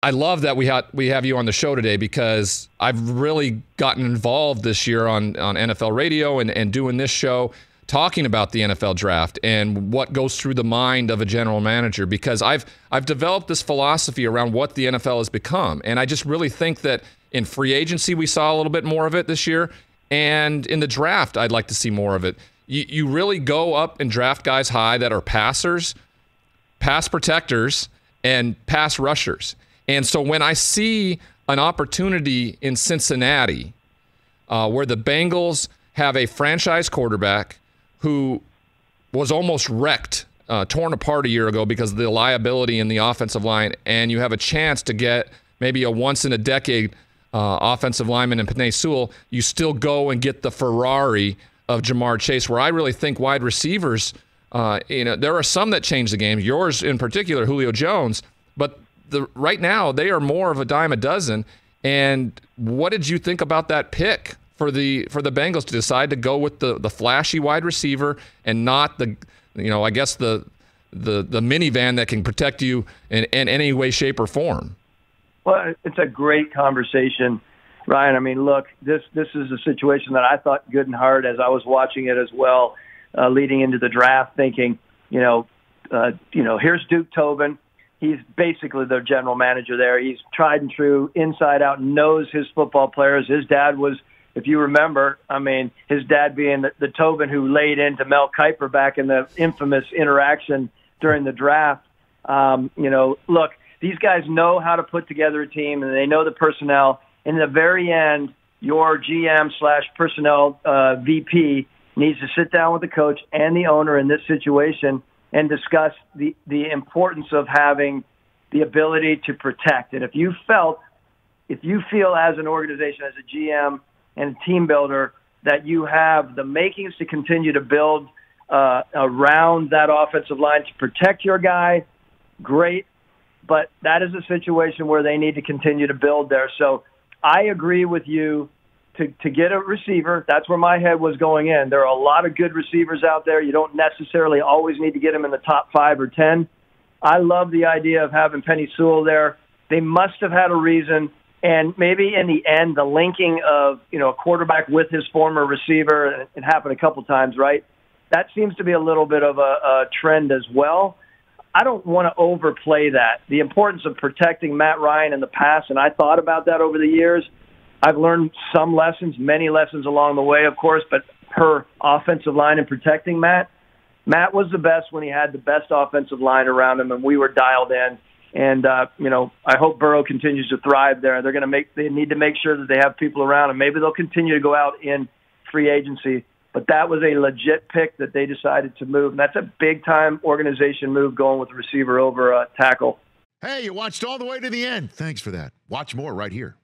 I love that we have you on the show today, because I've really gotten involved this year on NFL radio and doing this show, talking about the NFL draft and what goes through the mind of a general manager, because I've developed this philosophy around what the NFL has become. And I just really think that in free agency, we saw a little bit more of it this year. And in the draft, I'd like to see more of it. You really go up and draft guys high that are passers, pass protectors, and pass rushers. And so when I see an opportunity in Cincinnati where the Bengals have a franchise quarterback who was almost wrecked, torn apart a year ago because of the liability in the offensive line, and you have a chance to get maybe a once-in-a-decade offensive lineman in Penei Sewell, you still go and get the Ferrari of Jamar Chase, where I really think wide receivers, there are some that change the game, yours in particular, Julio Jones, but right now they are more of a dime a dozen. And what did you think about that pick for the Bengals to decide to go with the flashy wide receiver and not the minivan that can protect you in any way, shape, or form? Well, it's a great conversation, Ryan. I mean, look, this is a situation that I thought good and hard as I was watching it as well, leading into the draft, thinking, here's Duke Tobin. He's basically their general manager there. He's tried and true, inside out, knows his football players. His dad was, if you remember, his dad being the Tobin who laid into Mel Kiper back in the infamous interaction during the draft. Look, these guys know how to put together a team, and they know the personnel. In the very end, your GM/personnel VP needs to sit down with the coach and the owner in this situation and discuss the importance of having the ability to protect. And if you feel as an organization, as a GM and team builder, that you have the makings to continue to build around that offensive line to protect your guy, great. But that is a situation where they need to continue to build there. So I agree with you to get a receiver. That's where my head was going in. There are a lot of good receivers out there. You don't necessarily always need to get them in the top 5 or 10. I love the idea of having Penei Sewell there. They must have had a reason. And maybe in the end, the linking of, a quarterback with his former receiver, it happened a couple times, right? That seems to be a little bit of a trend as well. I don't want to overplay that. The importance of protecting Matt Ryan in the past, and I thought about that over the years. I've learned some lessons, many lessons along the way, of course, but per offensive line and protecting Matt was the best when he had the best offensive line around him, and we were dialed in. And, I hope Burrow continues to thrive there. They need to make sure that they have people around him. Maybe they'll continue to go out in free agency. But that was a legit pick that they decided to move. And that's a big-time organization move, going with the receiver over a tackle. Hey, you watched all the way to the end. Thanks for that. Watch more right here.